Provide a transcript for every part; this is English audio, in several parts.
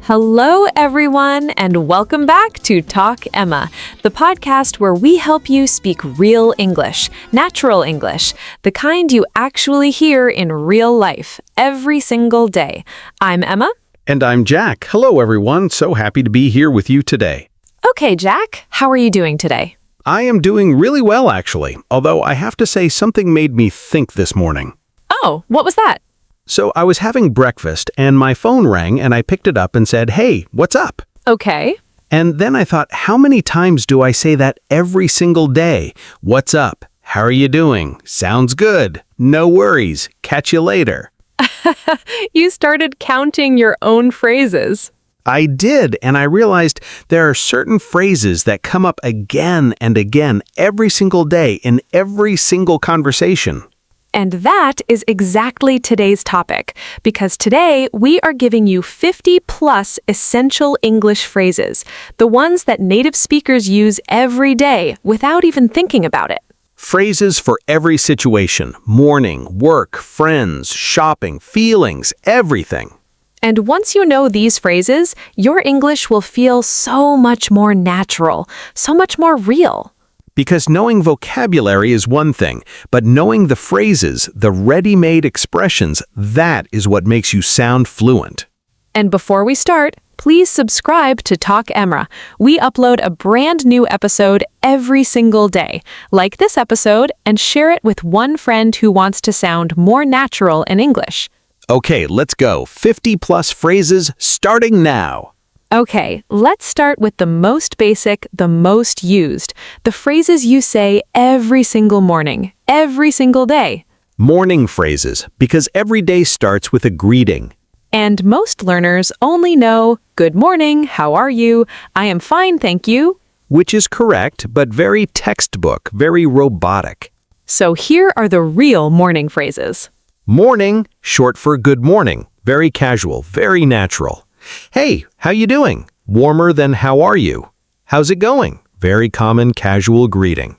Hello, everyone, and welcome back to Talk Emma, the podcast where we help you speak real English, natural English, the kind you actually hear in real life every single day. I'm Emma. And I'm Jack. Hello, everyone. So happy to be here with you today. Okay, Jack, how are you doing today? I am doing really well, actually, although I have to say something made me think this morning. Oh, what was that? So I was having breakfast and my phone rang and I picked it up and said, "Hey, what's up?" Okay. And then I thought, how many times do I say that every single day? What's up? How are you doing? Sounds good. No worries. Catch you later. You started counting your own phrases. I did, and I realized there are certain phrases that come up again and again every single day in every single conversation. And that is exactly today's topic, because today we are giving you 50 plus essential English phrases, the ones that native speakers use every day without even thinking about it. Phrases for every situation: morning, work, friends, shopping, feelings, everything. And once you know these phrases, your English will feel so much more natural, so much more real. Because knowing vocabulary is one thing, but knowing the phrases, the ready-made expressions, that is what makes you sound fluent. And before we start, please subscribe to Talk Emma. We upload a brand new episode every single day. Like this episode and share it with one friend who wants to sound more natural in English. Okay, let's go. 50 plus phrases starting now. Okay, let's start with the most basic, the most used, the phrases you say every single morning, every single day. Morning phrases, because every day starts with a greeting. And most learners only know, "Good morning, how are you? I am fine, thank you." Which is correct, but very textbook, very robotic. So here are the real morning phrases. Morning, short for good morning, very casual, very natural. Hey, how you doing? Warmer than how are you? How's it going? Very common casual greeting.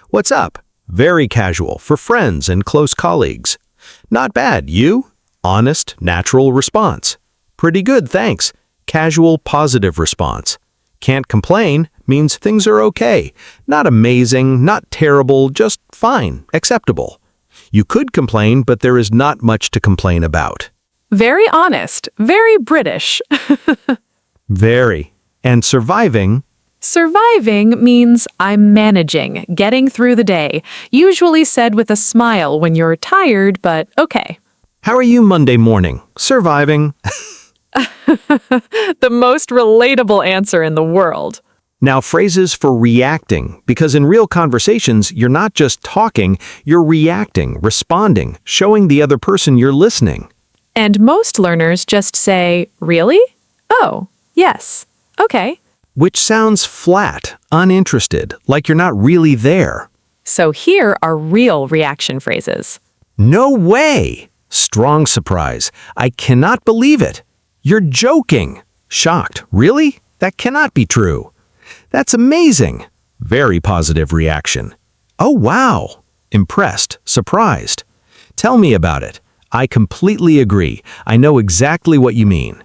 What's up? Very casual for friends and close colleagues. Not bad, you? Honest, natural response. Pretty good, thanks. Casual, positive response. Can't complain means things are okay. Not amazing, not terrible, just fine, acceptable. You could complain, but there is not much to complain about. Very honest, very British. Very. And surviving. Surviving means I'm managing, getting through the day, usually said with a smile when you're tired, but okay. How are you Monday morning? Surviving. The most relatable answer in the world. Now, phrases for reacting, because in real conversations, you're not just talking, you're reacting, responding, showing the other person you're listening. And most learners just say, "Really? Oh, yes. Okay." Which sounds flat, uninterested, like you're not really there. So here are real reaction phrases. No way! Strong surprise. I cannot believe it. You're joking. Shocked. Really? That cannot be true. That's amazing. Very positive reaction. Oh, wow. Impressed. Surprised. Tell me about it. I completely agree. I know exactly what you mean.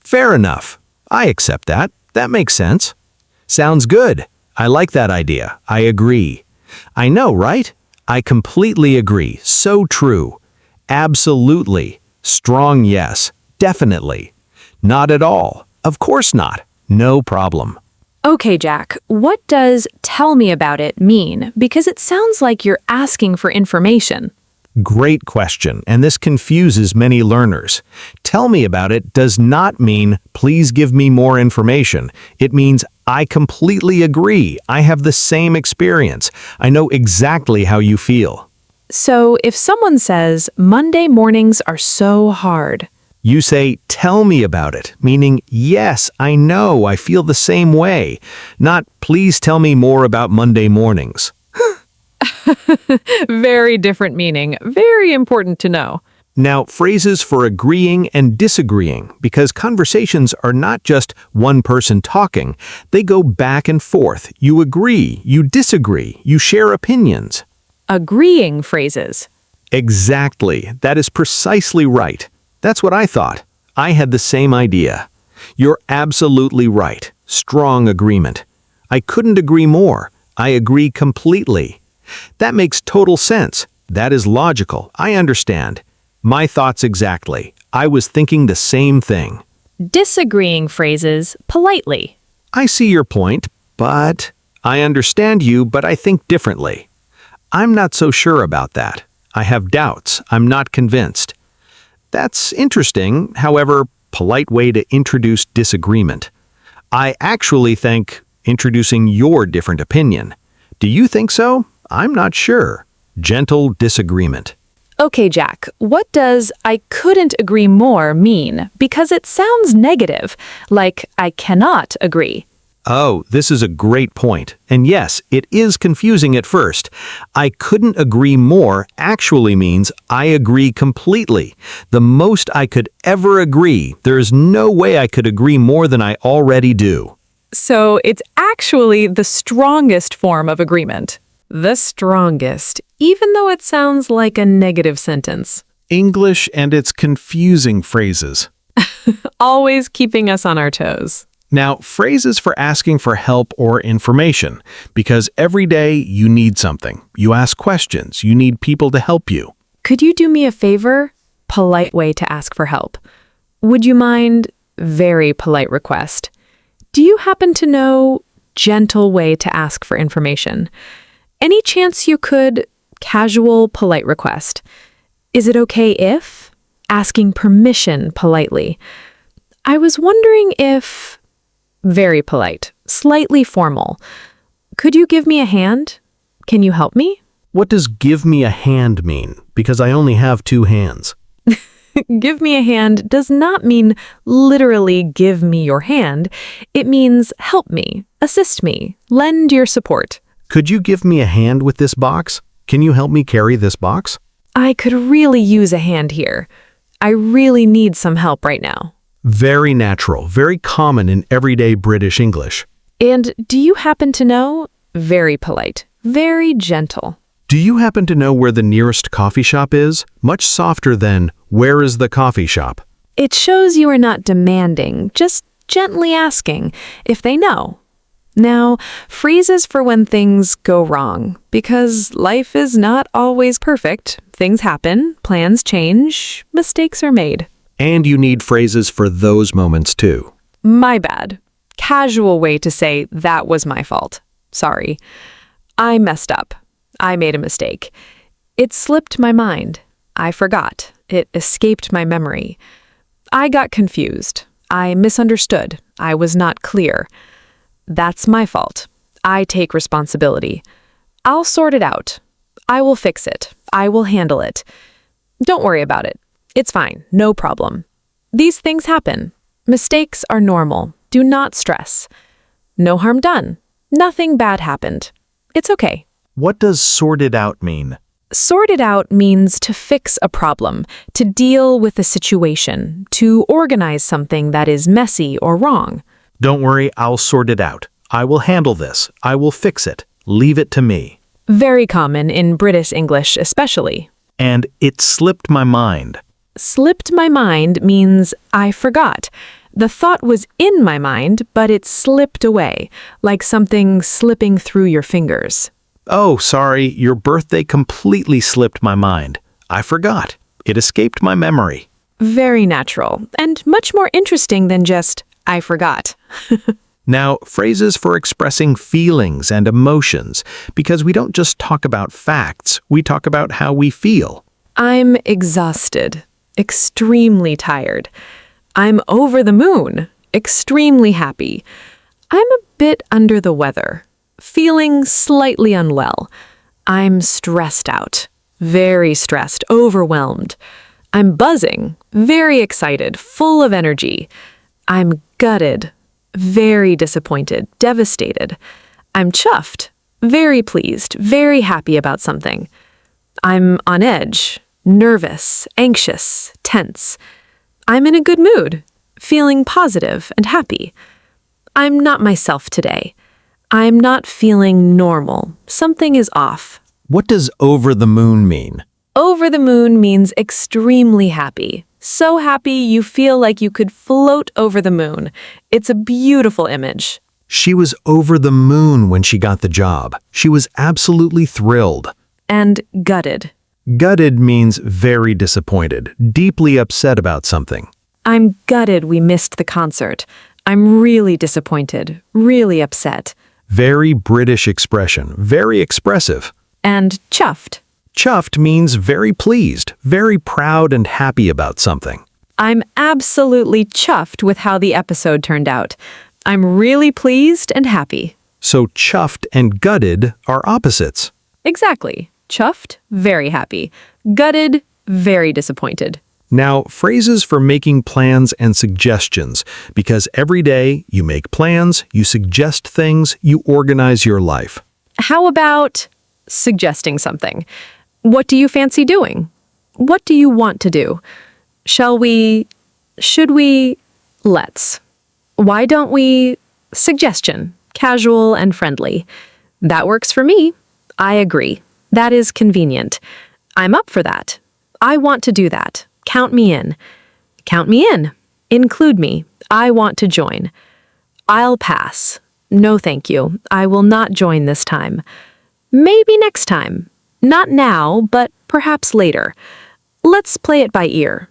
Fair enough. I accept that. That makes sense. Sounds good. I like that idea. I agree. I know, right? I completely agree. So true. Absolutely. Strong yes. Definitely. Not at all. Of course not. No problem. Okay, Jack, what does "tell me about it" mean? Because it sounds like you're asking for information. Great question, and this confuses many learners. Tell me about it does not mean, please give me more information. It means, I completely agree. I have the same experience. I know exactly how you feel. So if someone says, "Monday mornings are so hard," You say, tell me about it, meaning, yes, I know, I feel the same way. Not, please tell me more about Monday mornings. very different meaning. Very important to know. Now, phrases for agreeing and disagreeing, because conversations are not just one person talking. They go back and forth. You agree, you disagree, you share opinions. Agreeing phrases. Exactly. That is precisely right. That's what I thought. I had the same idea. You're absolutely right. Strong agreement. I couldn't agree more. I agree completely. That makes total sense. That is logical. I understand. My thoughts exactly. I was thinking the same thing. Disagreeing phrases politely. I see your point, but I understand you, but I think differently. I'm not so sure about that. I have doubts. I'm not convinced. That's interesting, however, polite way to introduce disagreement. I actually think introducing your different opinion. Do you think so? I'm not sure. Gentle disagreement. Okay, Jack, what does "I couldn't agree more" mean? Because it sounds negative, like I cannot agree. Oh, this is a great point. And yes, it is confusing at first. I couldn't agree more actually means I agree completely. The most I could ever agree. There is no way I could agree more than I already do. So it's actually the strongest form of agreement. The strongest, even though it sounds like a negative sentence. English and its confusing phrases. Always keeping us on our toes. Now, phrases for asking for help or information, because every day you need something. You ask questions. You need people to help you. Could you do me a favor? Polite way to ask for help. Would you mind? Very polite request. Do you happen to know? Gentle way to ask for information. Any chance you could? Casual, polite request. Is it okay if? Asking permission politely. I was wondering if... Very polite, slightly formal. Could you give me a hand? Can you help me? What does give me a hand mean? Because I only have two hands. Give me a hand does not mean literally give me your hand. It means help me, assist me, lend your support. Could you give me a hand with this box? Can you help me carry this box? I could really use a hand here. I really need some help right now. Very natural, very common in everyday British English. And do you happen to know? Very polite, very gentle. Do you happen to know where the nearest coffee shop is? Much softer than, where is the coffee shop? It shows you are not demanding, just gently asking if they know. Now, phrases for when things go wrong, because life is not always perfect. Things happen, plans change, mistakes are made. And you need phrases for those moments too. My bad. Casual way to say that was my fault. Sorry. I messed up. I made a mistake. It slipped my mind. I forgot. It escaped my memory. I got confused. I misunderstood. I was not clear. That's my fault. I take responsibility. I'll sort it out. I will fix it. I will handle it. Don't worry about it. It's fine. No problem. These things happen. Mistakes are normal. Do not stress. No harm done. Nothing bad happened. It's okay. What does sorted out mean? Sort it out means to fix a problem, to deal with a situation, to organize something that is messy or wrong. Don't worry, I'll sort it out. I will handle this. I will fix it. Leave it to me. Very common in British English especially. And it slipped my mind. Slipped my mind means I forgot. The thought was in my mind, but it slipped away, like something slipping through your fingers. Oh, sorry, your birthday completely slipped my mind. I forgot. It escaped my memory. Very natural, and much more interesting than just, I forgot. Now, phrases for expressing feelings and emotions, because we don't just talk about facts, we talk about how we feel. I'm exhausted, extremely tired. I'm over the moon, extremely happy. I'm a bit under the weather, feeling slightly unwell. I'm stressed out, very stressed, overwhelmed. I'm buzzing, very excited, full of energy. I'm gutted, very disappointed, devastated. I'm chuffed, very pleased, very happy about something. I'm on edge, nervous, anxious, tense. I'm in a good mood, feeling positive and happy. I'm not myself today. I'm not feeling normal. Something is off. What does over the moon mean? Over the moon means extremely happy, So happy you feel like you could float over the moon. It's a beautiful image. She was over the moon when she got the job. She was absolutely thrilled. And gutted. Gutted means very disappointed, deeply upset about something. I'm gutted we missed the concert. I'm really disappointed, really upset. Very British expression, very expressive. And chuffed. Chuffed means very pleased, very proud and happy about something. I'm absolutely chuffed with how the episode turned out. I'm really pleased and happy. So chuffed and gutted are opposites. Exactly. Chuffed, very happy. Gutted, very disappointed. Now, phrases for making plans and suggestions, because every day you make plans, you suggest things, you organize your life. How about suggesting something? What do you fancy doing? What do you want to do? Shall we? Should we? Let's. Why don't we? Suggestion. Casual and friendly. That works for me. I agree. That is convenient. I'm up for that. I want to do that. Count me in. Count me in. Include me. I want to join. I'll pass. No, thank you. I will not join this time. Maybe next time. Not now, but perhaps later. Let's play it by ear.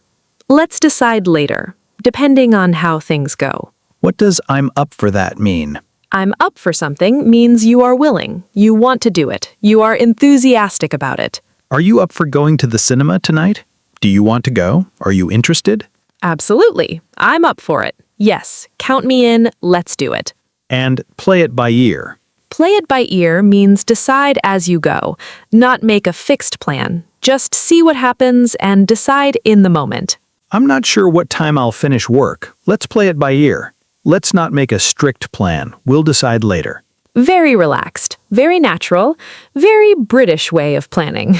Let's decide later, depending on how things go. What does "I'm up for that" mean? I'm up for something means you are willing. You want to do it. You are enthusiastic about it. Are you up for going to the cinema tonight? Do you want to go? Are you interested? Absolutely. I'm up for it. Yes. Count me in. Let's do it. And play it by ear. Play it by ear means decide as you go, not make a fixed plan. Just see what happens and decide in the moment. I'm not sure what time I'll finish work. Let's play it by ear. Let's not make a strict plan. We'll decide later. Very relaxed, very natural, very British way of planning.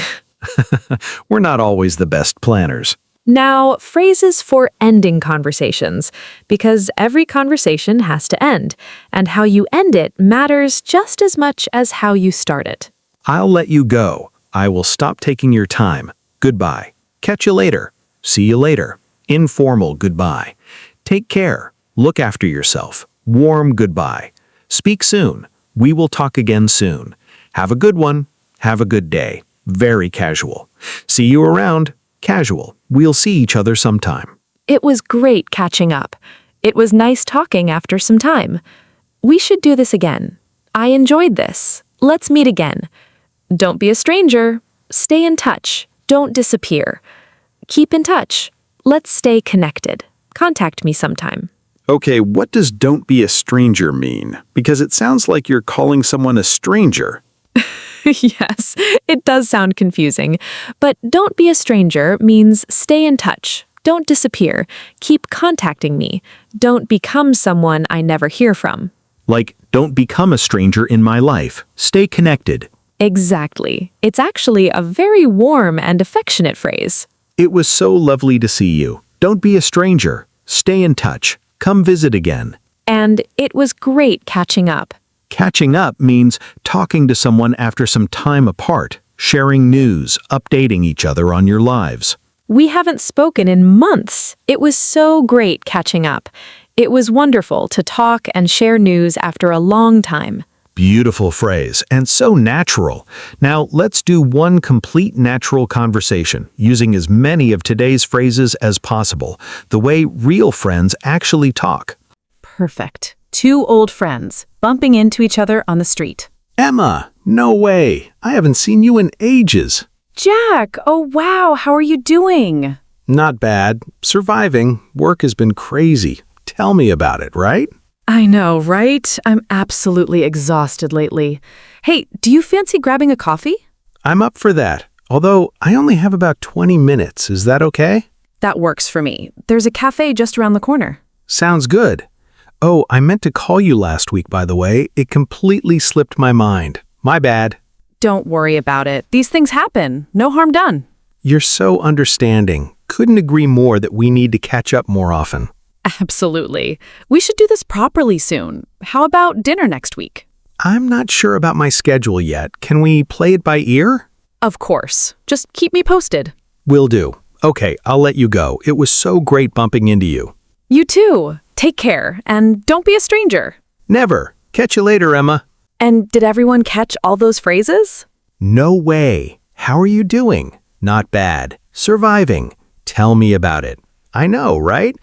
We're not always the best planners. Now, phrases for ending conversations, because every conversation has to end, and how you end it matters just as much as how you start it. I'll let you go. I will stop taking your time. Goodbye. Catch you later. See you later. Informal goodbye. Take care. Look after yourself. Warm goodbye. Speak soon. We will talk again soon. Have a good one. Have a good day. Very casual. See you around. Casual. We'll see each other sometime. It was great catching up. It was nice talking after some time. We should do this again. I enjoyed this. Let's meet again. Don't be a stranger. Stay in touch. Don't disappear. Keep in touch. Let's stay connected. Contact me sometime. Okay, what does "don't be a stranger" mean? Because it sounds like you're calling someone a stranger. Yes, it does sound confusing. But don't be a stranger means stay in touch. Don't disappear. Keep contacting me. Don't become someone I never hear from. Like, don't become a stranger in my life. Stay connected. Exactly. It's actually a very warm and affectionate phrase. It was so lovely to see you. Don't be a stranger. Stay in touch. Come visit again. And it was great catching up. Catching up means talking to someone after some time apart, sharing news, updating each other on your lives. We haven't spoken in months. It was so great catching up. It was wonderful to talk and share news after a long time. Beautiful phrase, and so natural. Now, let's do one complete natural conversation, using as many of today's phrases as possible, the way real friends actually talk. Perfect. Two old friends bumping into each other on the street. Emma, no way. I haven't seen you in ages. Jack, oh wow, how are you doing? Not bad. Surviving. Work has been crazy. Tell me about it, right? I know, right? I'm absolutely exhausted lately. Hey, do you fancy grabbing a coffee? I'm up for that. Although, I only have about 20 minutes. Is that okay? That works for me. There's a cafe just around the corner. Sounds good. Oh, I meant to call you last week, by the way. It completely slipped my mind. My bad. Don't worry about it. These things happen. No harm done. You're so understanding. Couldn't agree more that we need to catch up more often. Absolutely. We should do this properly soon. How about dinner next week? I'm not sure about my schedule yet. Can we play it by ear? Of course. Just keep me posted. Will do. Okay, I'll let you go. It was so great bumping into you. You too. Take care, and don't be a stranger. Never. Catch you later, Emma. And did everyone catch all those phrases? No way. How are you doing? Not bad. Surviving. Tell me about it. I know, right?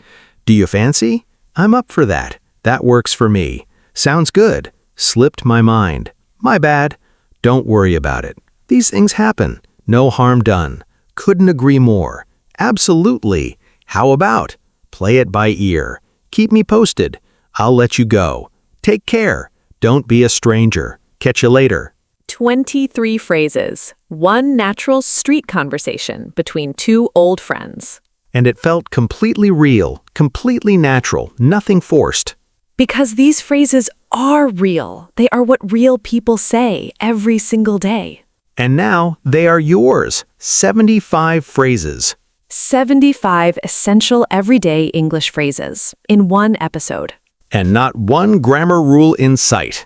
Do you fancy? I'm up for that. That works for me. Sounds good. Slipped my mind. My bad. Don't worry about it. These things happen. No harm done. Couldn't agree more. Absolutely. How about? Play it by ear. Keep me posted. I'll let you go. Take care. Don't be a stranger. Catch you later. 23 phrases. One natural street conversation between two old friends. And it felt completely real, completely natural, nothing forced. Because these phrases are real. They are what real people say every single day. And now they are yours. 75 phrases. 75 essential everyday English phrases in one episode. And not one grammar rule in sight.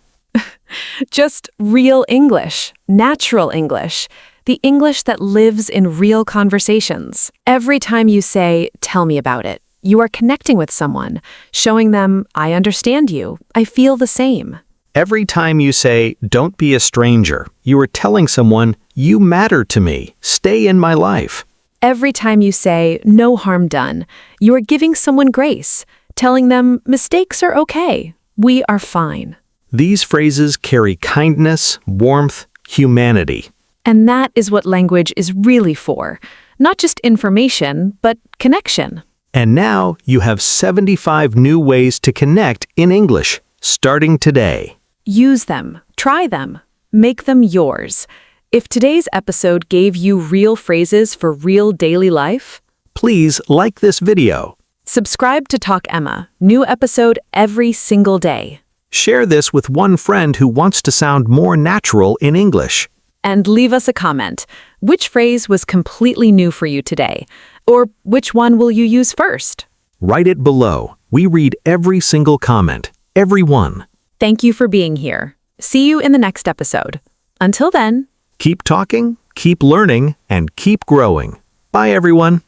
Just real English, natural English, the English that lives in real conversations. Every time you say, "Tell me about it," you are connecting with someone, showing them, "I understand you. I feel the same." Every time you say, "Don't be a stranger," you are telling someone, "You matter to me. Stay in my life." Every time you say, "No harm done," you are giving someone grace, telling them, "Mistakes are okay. We are fine." These phrases carry kindness, warmth, humanity. And that is what language is really for. Not just information, but connection. And now you have 75 new ways to connect in English, starting today. Use them. Try them. Make them yours. If today's episode gave you real phrases for real daily life, Please like this video. subscribe to Talk Emma. New episode every single day. Share this with one friend who wants to sound more natural in English. And leave us a comment. Which phrase was completely new for you today? Or which one will you use first? Write it below. We read every single comment. Every one. Thank you for being here. See you in the next episode. Until then, Keep talking, keep learning, and keep growing. Bye, everyone.